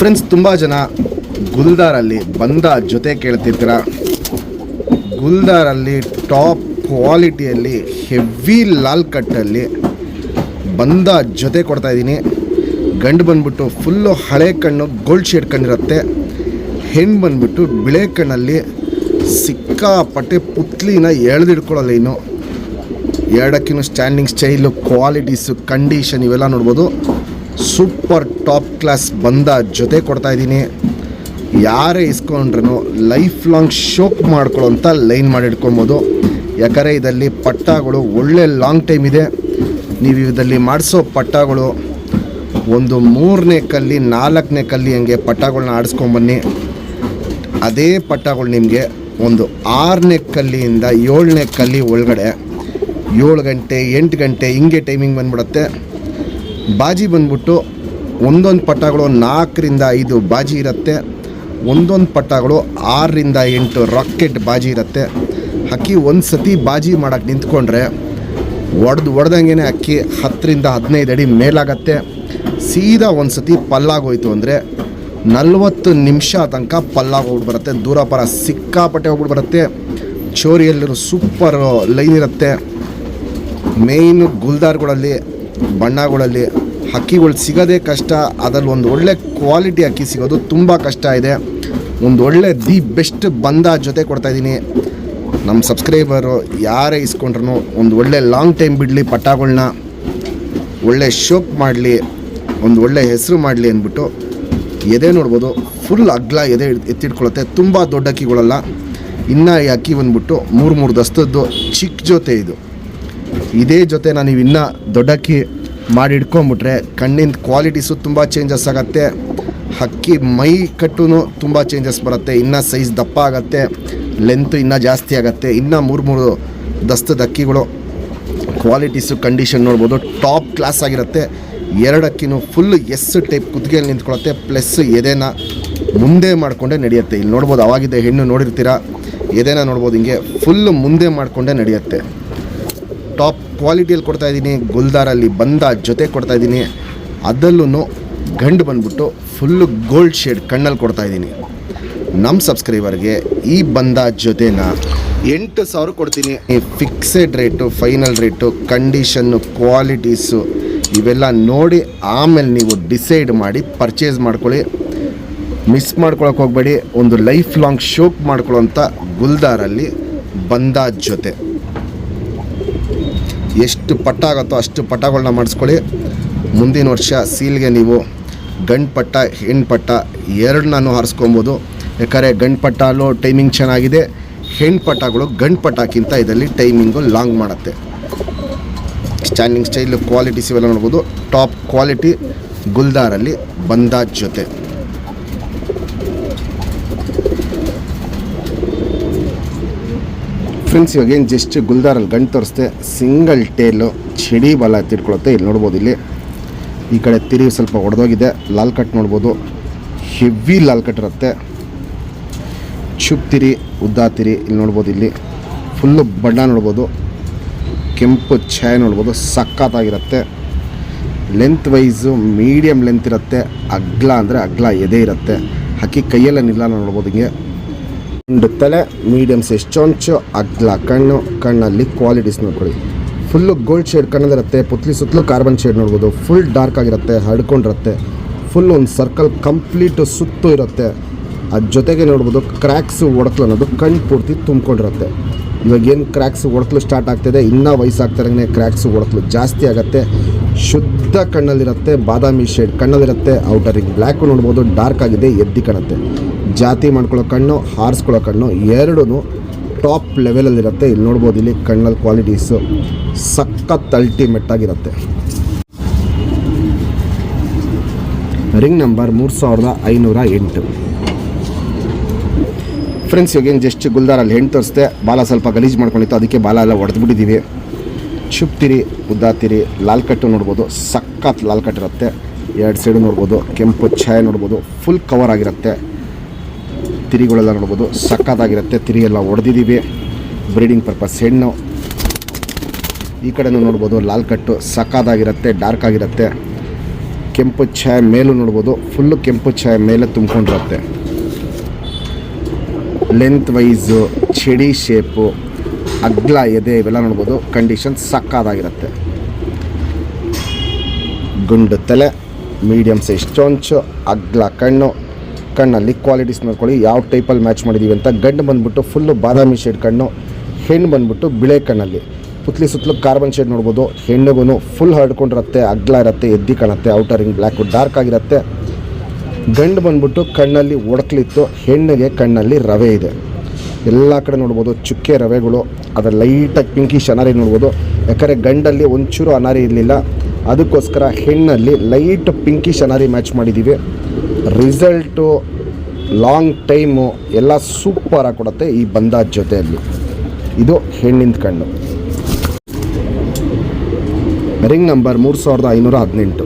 Friends, ತುಂಬ ಜನ ಗುಲ್ದಾರಲ್ಲಿ ಬಂದ ಜೊತೆ ಕೇಳ್ತಿರ್ತೀರ. ಗುಲ್ದಾರಲ್ಲಿ ಟಾಪ್ ಕ್ವಾಲಿಟಿಯಲ್ಲಿ ಹೆವಿ ಲಾಲ್ ಕಟ್ಟಲ್ಲಿ ಬಂದ ಜೊತೆ ಕೊಡ್ತಾಯಿದ್ದೀನಿ. ಗಂಡು ಬಂದ್ಬಿಟ್ಟು ಫುಲ್ಲು ಹಳೆ ಕಣ್ಣು ಗೋಲ್ಡ್ ಶೇಡ್ ಕಣ್ಣಿರುತ್ತೆ. ಹೆಣ್ಣು ಬಂದ್ಬಿಟ್ಟು ಬಿಳೆ ಕಣ್ಣಲ್ಲಿ ಸಿಕ್ಕಾಪಟ್ಟೆ ಪುತ್ಲಿನ ಎಳೆದಿಡ್ಕೊಳ್ಳಲ್ಲ. ಇನ್ನು ಎರಡಕ್ಕಿನ್ನು ಸ್ಟ್ಯಾಂಡಿಂಗ್ ಸ್ಟೈಲು, ಕ್ವಾಲಿಟೀಸು, ಕಂಡೀಷನ್ ಇವೆಲ್ಲ ನೋಡ್ಬೋದು. ಸೂಪರ್ ಟಾಪ್ ಕ್ಲಾಸ್ ಬಂದ ಜೊತೆ ಕೊಡ್ತಾಯಿದ್ದೀನಿ. ಯಾರೇ ಇಸ್ಕೊಂಡ್ರೂ ಲೈಫ್ ಲಾಂಗ್ ಶೋಕ್ ಮಾಡ್ಕೊಳ್ಳೋಂಥ ಲೈನ್ ಮಾಡಿ ಇಟ್ಕೊಬೋದು. ಯಾಕಂದರೆ ಇದರಲ್ಲಿ ಪಟ್ಟಾಗಳು ಒಳ್ಳೆ ಲಾಂಗ್ ಟೈಮ್ ಇದೆ. ನೀವು ಇದರಲ್ಲಿ ಮಾಡಿಸೋ ಪಟ್ಟಾಗಳು ಒಂದು 3ನೇ ಕಲ್ಲಿ 4ನೇ ಕಲ್ಲಿ ಹಂಗೆ ಪಟ್ಟಾಗಳನ್ನ ಆಡಿಸ್ಕೊಂಬನ್ನಿ. ಅದೇ ಪಟ್ಟಾಗಳು ನಿಮಗೆ ಒಂದು 6ನೇ ಕಲ್ಲಿಯಿಂದ 7ನೇ ಕಲ್ಲಿ ಒಳಗಡೆ 7 ಗಂಟೆ 8 ಗಂಟೆ ಹಿಂಗೆ ಟೈಮಿಂಗ್ ಬಂದ್ಬಿಡುತ್ತೆ. ಬಾಜಿ ಬಂದ್ಬಿಟ್ಟು ಒಂದೊಂದು ಪಟ್ಟಾಗಳು 4ರಿಂದ 5 ಬಾಜಿ ಇರುತ್ತೆ. ಒಂದೊಂದು ಪಟ್ಟಾಗಳು 6ರಿಂದ 8 ರಾಕೆಟ್ ಬಾಜಿ ಇರುತ್ತೆ. ಅಕ್ಕಿ ಒಂದು ಸತಿ ಬಾಜಿ ಮಾಡೋಕ್ಕೆ ನಿಂತ್ಕೊಂಡ್ರೆ ಹೊಡೆದಂಗೆ ಅಕ್ಕಿ 10ರಿಂದ 15 ಅಡಿ ಮೇಲಾಗತ್ತೆ. ಸೀದಾ ಒಂದು ಸತಿ ಪಲ್ಲಾಗೋಯ್ತು ಅಂದರೆ 40 ನಿಮಿಷ ತನಕ ಪಲ್ಲಾಗಿ ಹೋಗ್ಬಿಟ್ಟು ಬರುತ್ತೆ. ದೂರ ಪರ ಸಿಕ್ಕಾಪಟ್ಟೆ ಹೋಗ್ಬಿಟ್ಟು ಬರುತ್ತೆ. ಚೋರಿಯಲ್ಲಿರೋ ಸೂಪರ್ ಲೈನ್ ಇರುತ್ತೆ. ಮೇಯ್ನು ಗುಲ್ದಾರ್ಗಳಲ್ಲಿ ಬಣ್ಣಗಳಲ್ಲಿ ಅಕ್ಕಿಗಳು ಸಿಗೋದೇ ಕಷ್ಟ. ಅದರಲ್ಲಿ ಒಂದು ಒಳ್ಳೆ ಕ್ವಾಲಿಟಿ ಅಕ್ಕಿ ಸಿಗೋದು ತುಂಬ ಕಷ್ಟ ಇದೆ. ಒಂದು ಒಳ್ಳೆ ದಿ ಬೆಸ್ಟ್ ಬಂದ ಜೊತೆ ಕೊಡ್ತಾಯಿದ್ದೀನಿ. ನಮ್ಮ ಸಬ್ಸ್ಕ್ರೈಬರು ಯಾರೇ ಇಸ್ಕೊಂಡ್ರೂ ಒಂದು ಒಳ್ಳೆ ಲಾಂಗ್ ಟೈಮ್ ಬಿಡಲಿ, ಪಟ್ಟಾಗಳನ್ನ ಒಳ್ಳೆ ಶೋಕ್ ಮಾಡಲಿ, ಒಂದು ಒಳ್ಳೆ ಹೆಸರು ಮಾಡಲಿ ಅಂದ್ಬಿಟ್ಟು ಎದೆ ನೋಡ್ಬೋದು. ಫುಲ್ ಅಗ್ಲ ಎದೆ ಎತ್ತಿಟ್ಕೊಳ್ಳುತ್ತೆ. ತುಂಬ ದೊಡ್ಡ ಅಕ್ಕಿಗಳಲ್ಲ. ಇನ್ನು ಈ ಅಕ್ಕಿ ಬಂದ್ಬಿಟ್ಟು 3 ದಸ್ತದ್ದು ಚಿಕ್ಕ ಜೊತೆ ಇದು. ಇದೇ ಜೊತೆ ನೀವು ಇನ್ನೂ ದೊಡ್ಡ ಅಕ್ಕಿ ಮಾಡಿ ಇಟ್ಕೊಂಬಿಟ್ರೆ ಕಣ್ಣಿನ ಕ್ವಾಲಿಟೀಸು ತುಂಬ ಚೇಂಜಸ್ ಆಗುತ್ತೆ. ಅಕ್ಕಿ ಮೈ ಕಟ್ಟೂ ತುಂಬ ಚೇಂಜಸ್ ಬರುತ್ತೆ. ಇನ್ನೂ ಸೈಜ್ ದಪ್ಪ ಆಗುತ್ತೆ, ಲೆಂತ್ ಇನ್ನೂ ಜಾಸ್ತಿ ಆಗುತ್ತೆ. ಇನ್ನೂ 3 ದಸ್ತದ ಅಕ್ಕಿಗಳು ಕ್ವಾಲಿಟೀಸು ಕಂಡೀಷನ್ ನೋಡ್ಬೋದು. ಟಾಪ್ ಕ್ಲಾಸ್ ಆಗಿರುತ್ತೆ. 2 ಅಕ್ಕಿನೂ ಫುಲ್ ಎಸ್ ಟೈಪ್ ಕುತ್ತಿಗೆಯಲ್ಲಿ ನಿಂತ್ಕೊಳ್ಳುತ್ತೆ. ಪ್ಲಸ್ ಎದೆನ ಮುಂದೆ ಮಾಡಿಕೊಂಡೇ ನಡೆಯುತ್ತೆ. ಇಲ್ಲಿ ನೋಡ್ಬೋದು, ಅವಾಗಿದ್ದ ಹೆಣ್ಣು ನೋಡಿರ್ತೀರ. ಎದೆನ ನೋಡ್ಬೋದು, ಹಿಂಗೆ ಫುಲ್ ಮುಂದೆ ಮಾಡಿಕೊಂಡೇ ನಡೆಯುತ್ತೆ. ಟಾಪ್ ಕ್ವಾಲಿಟಿಯಲ್ಲಿ ಕೊಡ್ತಾಯಿದ್ದೀನಿ. ಗುಲ್ದಾರಲ್ಲಿ ಬಂದ ಜೊತೆ ಕೊಡ್ತಾಯಿದ್ದೀನಿ. ಅದರಲ್ಲೂ ಗಂಡು ಬಂದ್ಬಿಟ್ಟು ಫುಲ್ಲು ಗೋಲ್ಡ್ ಶೇಡ್ ಕಣ್ಣಲ್ಲಿ ಕೊಡ್ತಾಯಿದ್ದೀನಿ. ನಮ್ಮ ಸಬ್ಸ್ಕ್ರೈಬರ್ಗೆ ಈ ಬಂದ ಜೊತೆನ 8,000 ಕೊಡ್ತೀನಿ. Fixed rate, final rate, condition, qualities ಇವೆಲ್ಲ ನೋಡಿ ಆಮೇಲೆ ನೀವು ಡಿಸೈಡ್ ಮಾಡಿ ಪರ್ಚೇಸ್ ಮಾಡ್ಕೊಳ್ಳಿ. ಮಿಸ್ ಮಾಡ್ಕೊಳಕ್ಕೆ ಹೋಗಬೇಡಿ. ಒಂದು ಲೈಫ್ ಲಾಂಗ್ ಶೋಕ್ ಮಾಡ್ಕೊಳ್ಳೋಂಥ ಗುಲ್ದಾರಲ್ಲಿ ಬಂದ ಜೊತೆ ಎಷ್ಟು ಪಟ್ಟ ಆಗುತ್ತೋ ಅಷ್ಟು ಪಟ್ಟಗಳನ್ನ ಮಾಡಿಸ್ಕೊಳ್ಳಿ. ಮುಂದಿನ ವರ್ಷ ಸೀಲ್ಗೆ ನೀವು ಗಂಡು ಪಟ್ಟ ಹೆಣ್ಣು ಪಟ್ಟ ಎರಡನ್ನೂ ಹಾರಿಸ್ಕೊಬೋದು. ಯಾಕಂದರೆ ಗಂಡು ಪಟ್ಟಲ್ಲೂ ಟೈಮಿಂಗ್ ಚೆನ್ನಾಗಿದೆ. ಹೆಣ್ಣು ಪಟ್ಟಗಳು ಗಂಡು ಪಟ್ಟಕ್ಕಿಂತ ಇದರಲ್ಲಿ ಟೈಮಿಂಗು ಲಾಂಗ್ ಮಾಡುತ್ತೆ. ಸ್ಟ್ಯಾಂಡಿಂಗ್ ಸ್ಟೈಲು, ಕ್ವಾಲಿಟೀಸ್ ಇವೆಲ್ಲ ನೋಡ್ಬೋದು. ಟಾಪ್ ಕ್ವಾಲಿಟಿ ಗುಲ್ದಾರಲ್ಲಿ ಬಂದ ಜೊತೆ. ಫ್ರೆಂಡ್ಸ್, ಇವಾಗೇನು ಜಸ್ಟ್ ಗುಲ್ದಾರಲ್ಲಿ ಗಂಟು ತೋರಿಸ್ತೆ. ಸಿಂಗಲ್ ಟೇಲು ಚಡಿ ಬಲ ಎತ್ತಿಟ್ಕೊಳುತ್ತೆ. ಇಲ್ಲಿ ನೋಡ್ಬೋದು, ಇಲ್ಲಿ ಈ ಕಡೆ ತಿರಿ ಸ್ವಲ್ಪ ಒಡೆದೋಗಿದೆ. ಲಾಲ್ ಕಟ್ ನೋಡ್ಬೋದು, ಹೆವಿ ಲಾಲ್ ಕಟ್ ಇರುತ್ತೆ. ಚುಪ್ ತಿರಿ, ಉದ್ದ ತಿರಿ ಇಲ್ಲಿ ನೋಡ್ಬೋದು. ಇಲ್ಲಿ ಫುಲ್ಲು ಬಣ್ಣ ನೋಡ್ಬೋದು, ಕೆಂಪು ಛಾಯೆ ನೋಡ್ಬೋದು. ಸಖತ್ತಾಗಿರುತ್ತೆ. ಲೆಂತ್ ವೈಸು ಮೀಡಿಯಮ್ ಲೆಂತ್ ಇರುತ್ತೆ. ಅಗ್ಲ ಅಂದರೆ ಅಗ್ಲ ಎದೆ ಇರುತ್ತೆ. ಅಕ್ಕಿ ಕೈಯೆಲ್ಲ ನಿಲ್ಲ ನೋಡ್ಬೋದು. ಹಿಂಗೆ ಒಂದು ತಲೆ ಮೀಡಿಯಮ್ ಸೈಜ್ ಚೊಂಚು, ಅಗ್ಲ ಕಣ್ಣು, ಕಣ್ಣಲ್ಲಿ ಕ್ವಾಲಿಟೀಸ್ ನೋಡ್ಕೊಳ್ಳಿ. ಫುಲ್ಲು ಗೋಲ್ಡ್ ಶೇಡ್ ಕಣ್ಣಲ್ಲಿರುತ್ತೆ. ಪುತ್ಲಿ ಸುತ್ತಲೂ ಕಾರ್ಬನ್ ಶೇಡ್ ನೋಡ್ಬೋದು. ಫುಲ್ ಡಾರ್ಕ್ ಆಗಿರುತ್ತೆ, ಹರ್ಡ್ಕೊಂಡಿರುತ್ತೆ. ಫುಲ್ ಒಂದು ಸರ್ಕಲ್ ಕಂಪ್ಲೀಟು ಸುತ್ತು ಇರುತ್ತೆ. ಅದ್ರ ಜೊತೆಗೆ ನೋಡ್ಬೋದು ಕ್ರ್ಯಾಕ್ಸು ಒಡಕ್ಲು ಅನ್ನೋದು ಕಣ್ಣು ಪೂರ್ತಿ ತುಂಬ್ಕೊಂಡಿರುತ್ತೆ. ಇವಾಗೇನು ಕ್ರ್ಯಾಕ್ಸು ಒಡಕ್ಲು ಸ್ಟಾರ್ಟ್ ಆಗ್ತಾಯಿದೆ. ಇನ್ನೂ ವಯಸ್ಸಾಗ್ತಾರಂಗೆ ಕ್ರ್ಯಾಕ್ಸು ಒಡಕ್ಲು ಜಾಸ್ತಿ ಆಗುತ್ತೆ. ಶುದ್ಧ ಕಣ್ಣಲ್ಲಿರುತ್ತೆ. ಬಾದಾಮಿ ಶೇಡ್ ಕಣ್ಣಲ್ಲಿರುತ್ತೆ. ಔಟರಿಂಗ್ ಬ್ಲ್ಯಾಕು ನೋಡ್ಬೋದು, ಡಾರ್ಕ್ ಆಗಿದೆ, ಎದ್ದಿ ಕಾಣುತ್ತೆ. ಜಾತಿ ಮಾಡ್ಕೊಳ್ಳೋ ಕಣ್ಣು, ಹಾರಿಸ್ಕೊಳ್ಳೋ ಕಣ್ಣು ಎರಡೂ ಟಾಪ್ ಲೆವೆಲಲ್ಲಿರುತ್ತೆ. ಇಲ್ಲಿ ನೋಡ್ಬೋದು, ಇಲ್ಲಿ ಕಣ್ಣಲ್ಲಿ ಕ್ವಾಲಿಟೀಸು ಸಖತ್ ಅಲ್ಟಿಮೇಟ್ ಆಗಿರುತ್ತೆ. Ring number 3508. ಫ್ರೆಂಡ್ಸ್, ಇವಾಗೇನು ಜಸ್ಟ್ ಗುಲ್ದಾರಲ್ಲಿ ಹೆಣ್ಣು ತೋರಿಸ್ದೆ. ಬಾಲ ಸ್ವಲ್ಪ ಗಲೀಜು ಮಾಡ್ಕೊಂಡಿತ್ತು, ಅದಕ್ಕೆ ಬಾಲ ಎಲ್ಲ ಹೊಡೆದ್ಬಿಟ್ಟಿದ್ದೀವಿ. ಚುಪ್ತಿರಿ, ಉದ್ದಾತಿರಿ, ಲಾಲ್ ಕಟ್ಟು ನೋಡ್ಬೋದು. ಸಖತ್ ಲಾಲ್ ಕಟ್ ಇರುತ್ತೆ. 2 ಸೈಡು ನೋಡ್ಬೋದು. ಕೆಂಪು ಛಾಯೆ ನೋಡ್ಬೋದು. ಫುಲ್ ಕವರ್ ಆಗಿರುತ್ತೆ. ತಿರಿಗಳೆಲ್ಲ ನೋಡ್ಬೋದು, ಸಖತ್ತಾಗಿರುತ್ತೆ. ತಿರಿ ಎಲ್ಲ ಹೊಡೆದಿದ್ದೀವಿ. ಬ್ರೀಡಿಂಗ್ ಪರ್ಪಸ್ ಹೆಣ್ಣು. ಈ ಕಡೆನೂ ನೋಡ್ಬೋದು ಲಾಲ್ ಕಟ್ಟು ಸಖತ್ತಾಗಿರುತ್ತೆ, ಡಾರ್ಕ್ ಆಗಿರುತ್ತೆ. ಕೆಂಪು ಛಾಯೆ ಮೇಲೂ ನೋಡ್ಬೋದು, ಫುಲ್ಲು ಕೆಂಪು ಛಾಯೆ ಮೇಲೆ ತುಂಬ್ಕೊಂಡಿರುತ್ತೆ. ಲೆಂತ್ ವೈಸು, ಚಡಿ ಶೇಪು, ಅಗ್ಲ ಎದೆ ಇವೆಲ್ಲ ನೋಡ್ಬೋದು. ಕಂಡೀಷನ್ ಸಕ್ಕದಾಗಿರುತ್ತೆ. ಗುಂಡು ತಲೆ, ಮೀಡಿಯಮ್ ಸೈಜ್ ಚೊಂಚು, ಅಗ್ಲ ಕಣ್ಣು. ಕಣ್ಣಲ್ಲಿ ಕ್ವಾಲಿಟೀಸ್ ನೋಡ್ಕೊಳ್ಳಿ ಯಾವ ಟೈಪಲ್ಲಿ ಮ್ಯಾಚ್ ಮಾಡಿದ್ದೀವಿ ಅಂತ. ಗಂಡು ಬಂದುಬಿಟ್ಟು ಫುಲ್ಲು ಬಾದಾಮಿ ಶೇಡ್ ಕಣ್ಣು, ಹೆಣ್ಣು ಬಂದುಬಿಟ್ಟು ಬಿಳೆ ಕಣ್ಣಲ್ಲಿ. ಪುತ್ಲಿ ಸುತ್ತಲೂ ಕಾರ್ಬನ್ ಶೇಡ್ ನೋಡ್ಬೋದು. ಹೆಣ್ಣಿಗೂ ಫುಲ್ ಹರಡ್ಕೊಂಡಿರುತ್ತೆ, ಅಗ್ಲ ಇರುತ್ತೆ, ಎದ್ದಿ ಕಾಣುತ್ತೆ. ಔಟರಿಂಗ್ ಬ್ಲ್ಯಾಕು ಡಾರ್ಕ್ ಆಗಿರುತ್ತೆ. ಗಂಡು ಬಂದುಬಿಟ್ಟು ಕಣ್ಣಲ್ಲಿ ಒಡಕ್ಲಿತ್ತು, ಹೆಣ್ಣಿಗೆ ಕಣ್ಣಲ್ಲಿ ರವೆ ಇದೆ. ಎಲ್ಲ ಕಡೆ ನೋಡ್ಬೋದು ಚುಕ್ಕೆ ರವೆಗಳು. ಅದರ ಲೈಟಾಗಿ ಪಿಂಕಿಶ್ ಅನಾರಿ ನೋಡ್ಬೋದು. ಯಾಕಂದರೆ ಗಂಡಲ್ಲಿ ಒಂಚೂರು ಅನಾರಿ ಇರಲಿಲ್ಲ, ಅದಕ್ಕೋಸ್ಕರ ಹೆಣ್ಣಲ್ಲಿ ಲೈಟ್ ಪಿಂಕಿಶ್ ಅನಾರಿ ಮ್ಯಾಚ್ ಮಾಡಿದ್ದೀವಿ. ರಿಸಲ್ಟು ಲಾಂಗ್ ಟೈಮು ಎಲ್ಲ ಸೂಪರಾಗಿ ಕೊಡುತ್ತೆ ಈ ಬಂದ ಜೊತೆಯಲ್ಲಿ. ಇದು ಹೆಣ್ಣಿನ ಕಣ್ಣು. Ring number 3518.